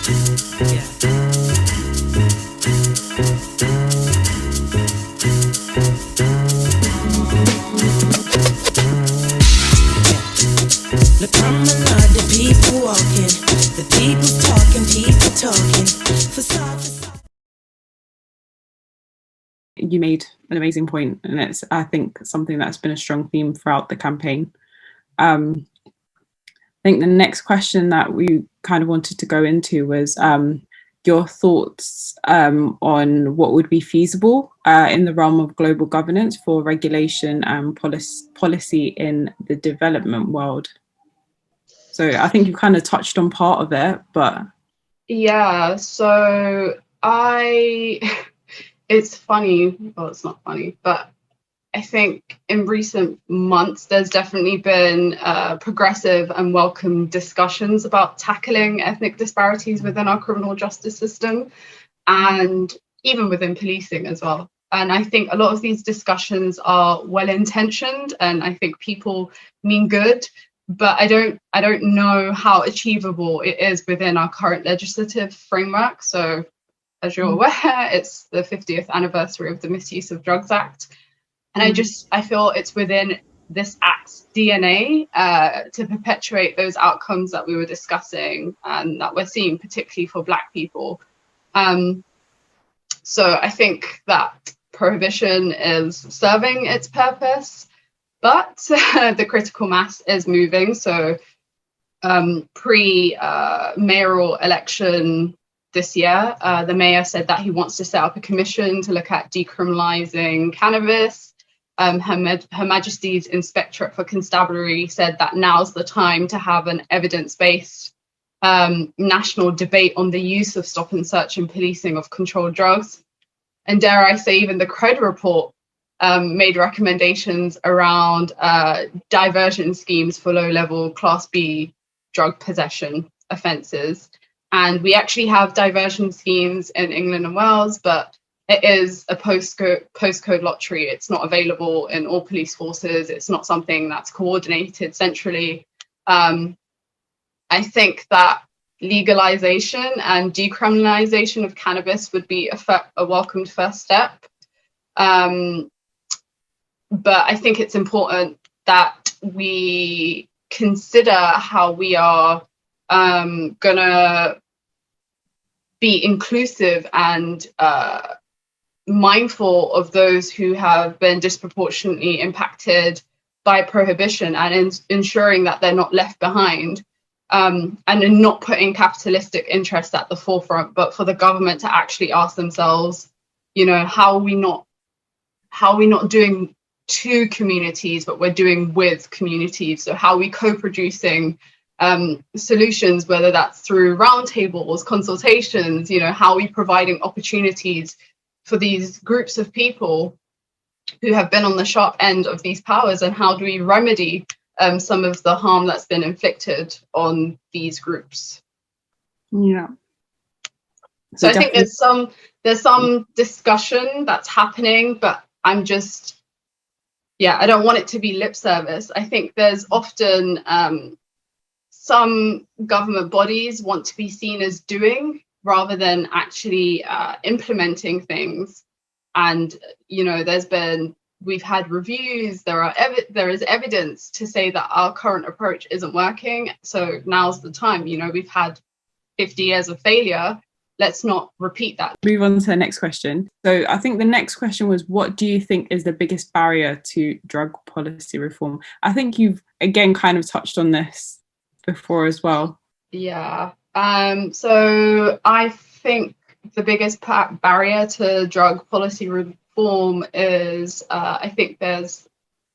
The promenade, the people walking, the people talking, facade. You made an amazing point, and it's, I think, something that's been a strong theme throughout the campaign. I think the next question that we kind of wanted to go into was your thoughts on what would be feasible in the realm of global governance for regulation and policy in the development world. So I think you kind of touched on part of it, but... Yeah, so it's funny, well, it's not funny, but I think in recent months, there's definitely been progressive and welcome discussions about tackling ethnic disparities within our criminal justice system and even within policing as well. And I think a lot of these discussions are well-intentioned, and I think people mean good, but I don't know how achievable it is within our current legislative framework. So as you're aware, it's the 50th anniversary of the Misuse of Drugs Act. And I feel it's within this act's DNA to perpetuate those outcomes that we were discussing and that we're seeing, particularly for Black people. So I think that prohibition is serving its purpose, but the critical mass is moving. So pre-mayoral election this year, the mayor said that he wants to set up a commission to look at decriminalizing cannabis. Her Majesty's Inspectorate for Constabulary said that now's the time to have an evidence-based national debate on the use of stop and search in policing of controlled drugs. And dare I say, even the CRED report made recommendations around diversion schemes for low-level Class B drug possession offences. And we actually have diversion schemes in England and Wales, but it is a postcode lottery. It's not available in all police forces. It's not something that's coordinated centrally. I think that legalization and decriminalization of cannabis would be a welcomed first step. But I think it's important that we consider how we are gonna be inclusive and mindful of those who have been disproportionately impacted by prohibition, and ensuring that they're not left behind, and in not putting capitalistic interests at the forefront, but for the government to actually ask themselves, you know, how are we not doing to communities, but we're doing with communities? So how are we co-producing solutions, whether that's through roundtables, consultations, you know, how are we providing opportunities for these groups of people who have been on the sharp end of these powers, and how do we remedy some of the harm that's been inflicted on these groups? Yeah. So I think there's some discussion that's happening, but I don't want it to be lip service. I think there's often some government bodies want to be seen as doing rather than actually implementing things. And, you know, we've had reviews, there is evidence to say that our current approach isn't working. So now's the time. You know, we've had 50 years of failure. Let's not repeat that. Move on to the next question. So I think the next question was, what do you think is the biggest barrier to drug policy reform? I think you've, again, kind of touched on this before as well. Yeah. So I think the biggest barrier to drug policy reform is, I think there's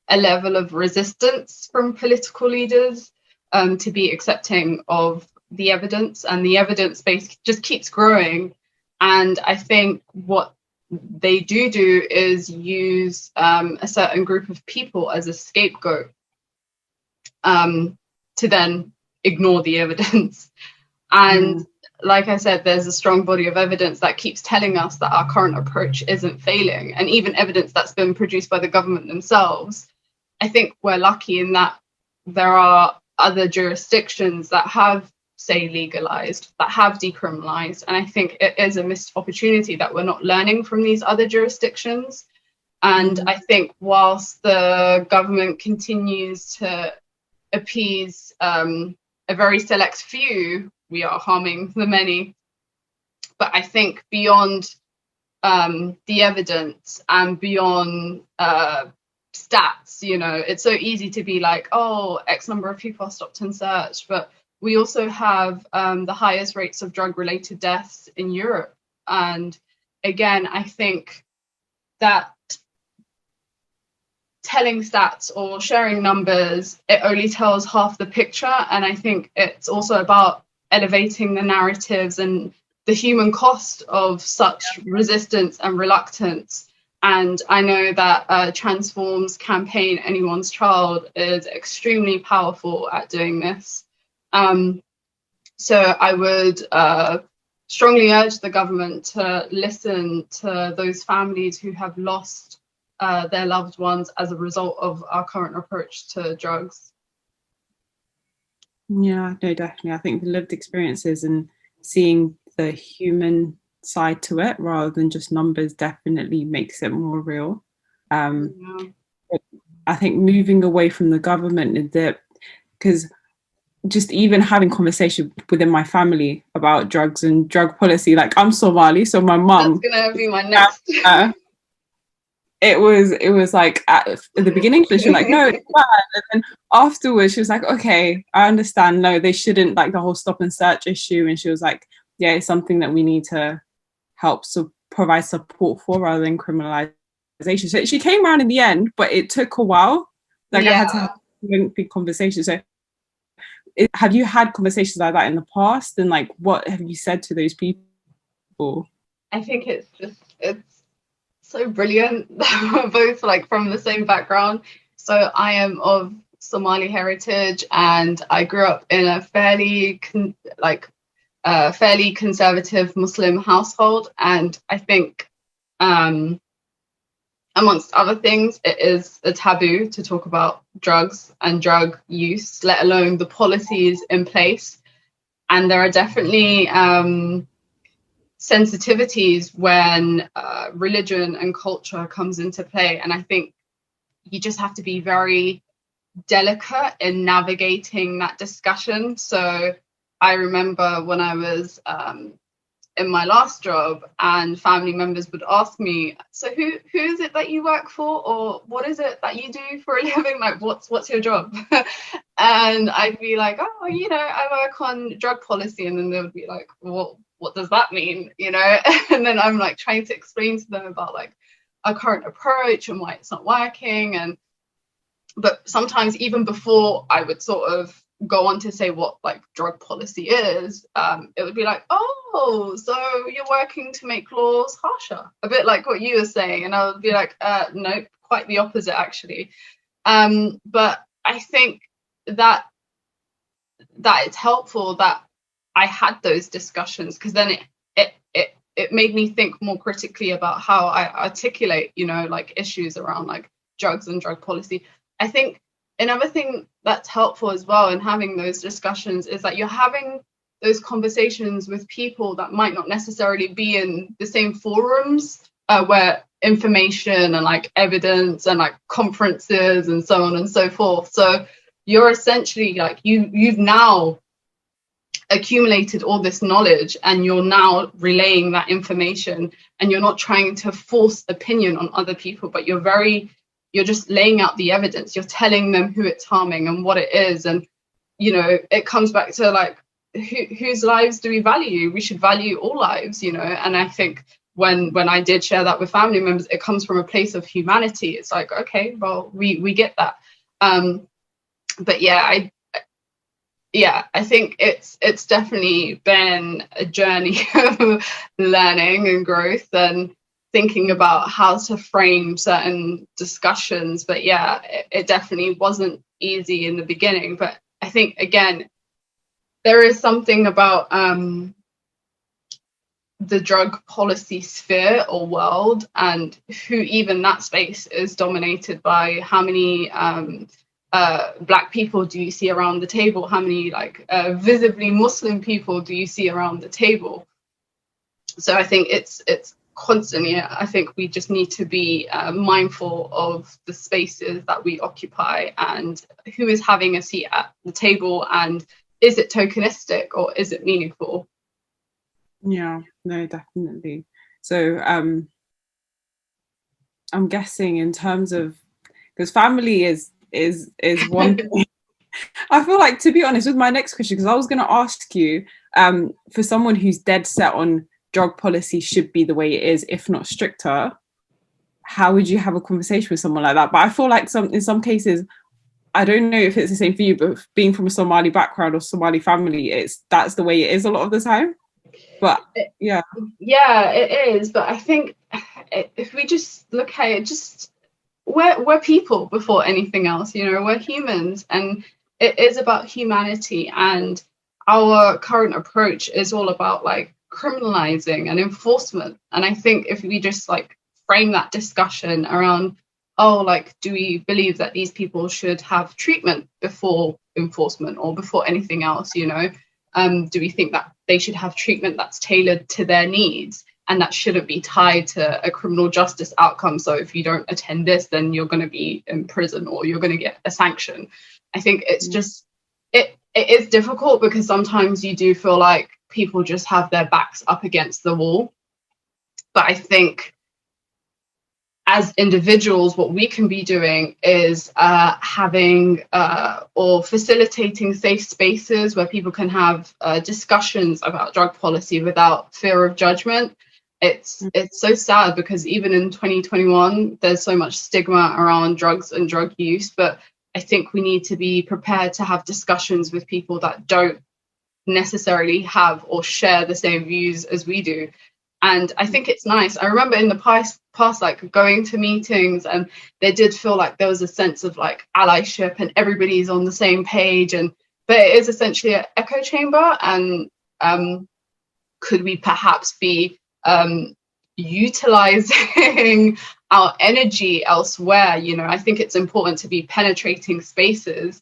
a level of resistance from political leaders to be accepting of the evidence, and the evidence base just keeps growing. And I think what they do is use a certain group of people as a scapegoat to then ignore the evidence. And like I said, there's a strong body of evidence that keeps telling us that our current approach isn't failing, and even evidence that's been produced by the government themselves. I think we're lucky in that there are other jurisdictions that have say legalized, that have decriminalized. And I think it is a missed opportunity that we're not learning from these other jurisdictions. And I think whilst the government continues to appease a very select few, we are harming the many. But I think beyond the evidence and beyond stats, you know, it's so easy to be like, oh, X number of people are stopped and searched, but we also have the highest rates of drug-related deaths in Europe. And again, I think that telling stats or sharing numbers, it only tells half the picture. And I think it's also about elevating the narratives and the human cost of such resistance and reluctance. And I know that Transform's campaign, Anyone's Child, is extremely powerful at doing this. So I would strongly urge the government to listen to those families who have lost their loved ones as a result of our current approach to drugs. Yeah, no, definitely. I think the lived experiences and seeing the human side to it rather than just numbers definitely makes it more real. I think moving away from the government, because just even having conversation within my family about drugs and drug policy, like I'm Somali, so my mum, that's gonna be my next. It was like at the beginning she was like, no, it's bad, and then afterwards she was like, okay, I understand, no, they shouldn't, like the whole stop and search issue, and she was like, yeah, it's something that we need to help provide support for rather than criminalization. So she came around in the end, but it took a while. Like I had to have lengthy conversations. So have you had conversations like that in the past, and like what have you said to those people? I think it's so brilliant that we're both like from the same background. So I am of Somali heritage, and I grew up in a fairly conservative Muslim household. And I think amongst other things, it is a taboo to talk about drugs and drug use, let alone the policies in place. And there are definitely sensitivities when religion and culture comes into play. And I think you just have to be very delicate in navigating that discussion. So I remember when I was in my last job, and family members would ask me, so who is it that you work for, or what is it that you do for a living, like what's your job? And I'd be like, oh, you know, I work on drug policy. And then they would be like, well, what does that mean, you know? And then I'm like trying to explain to them about like our current approach and why it's not working. But sometimes even before I would sort of go on to say what like drug policy is, it would be like, oh, so you're working to make laws harsher, a bit like what you were saying. And I would be like, no, quite the opposite actually. But I think that it's helpful that I had those discussions, because then it made me think more critically about how I articulate, you know, like issues around like drugs and drug policy. I think another thing that's helpful as well in having those discussions is that you're having those conversations with people that might not necessarily be in the same forums where information and like evidence and like conferences and so on and so forth. So you're essentially like you've now accumulated all this knowledge, and you're now relaying that information, and you're not trying to force opinion on other people, but you're just laying out the evidence. You're telling them who it's harming and what it is. And, you know, it comes back to like, whose lives do we value? We should value all lives, you know? And I think when I did share that with family members, it comes from a place of humanity. It's like, okay, well, we get that. But I think it's definitely been a journey of learning and growth and thinking about how to frame certain discussions. But yeah, it definitely wasn't easy in the beginning. But I think, again, there is something about the drug policy sphere or world, and who even that space is dominated by, how many Black people do you see around the table? How many like visibly Muslim people do you see around the table? So I think it's constantly, I think we just need to be mindful of the spaces that we occupy and who is having a seat at the table, and is it tokenistic or is it meaningful? Yeah, no, definitely. So I'm guessing in terms of, because family is one thing. I feel like, to be honest, with my next question, because I was going to ask you, for someone who's dead set on drug policy should be the way it is, if not stricter, how would you have a conversation with someone like that? But I feel like in some cases, I don't know if it's the same for you, but being from a Somali background or Somali family, that's the way it is a lot of the time. But yeah, it is. But I think if we just look at it, just we're people before anything else. You know, we're humans, and it is about humanity. And our current approach is all about like criminalizing and enforcement. And I think if we just like frame that discussion around, oh, like, do we believe that these people should have treatment before enforcement or before anything else? You know, do we think that they should have treatment that's tailored to their needs and that shouldn't be tied to a criminal justice outcome? So if you don't attend this, then you're going to be in prison or you're going to get a sanction. I think it's just, it is difficult because sometimes you do feel like people just have their backs up against the wall. But I think as individuals, what we can be doing is having or facilitating safe spaces where people can have discussions about drug policy without fear of judgment. It's so sad because even in 2021, there's so much stigma around drugs and drug use. But I think we need to be prepared to have discussions with people that don't necessarily have or share the same views as we do. And I think it's nice. I remember in the past, like going to meetings, and there did feel like there was a sense of like allyship and everybody's on the same page. But it is essentially an echo chamber. And could we perhaps be utilizing our energy elsewhere? You know, I think it's important to be penetrating spaces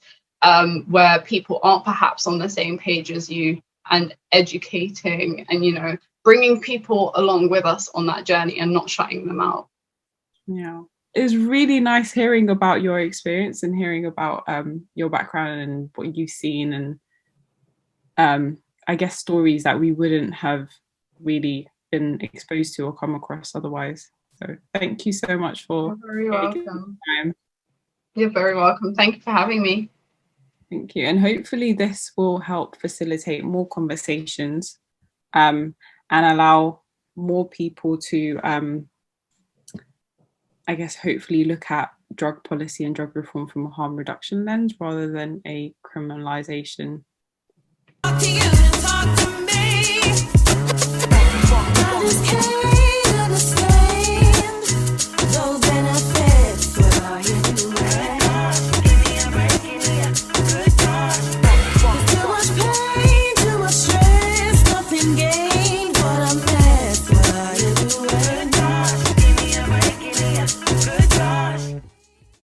where people aren't perhaps on the same page as you, and educating and, you know, bringing people along with us on that journey and not shutting them out. Yeah, it was really nice hearing about your experience and hearing about your background and what you've seen, and I guess stories that we wouldn't have really been exposed to or come across otherwise. So thank you so much for You're very welcome. Time. You're very welcome. Thank you for having me. Thank you. And hopefully this will help facilitate more conversations and allow more people to, I guess, hopefully look at drug policy and drug reform from a harm reduction lens rather than a criminalization. Up to you.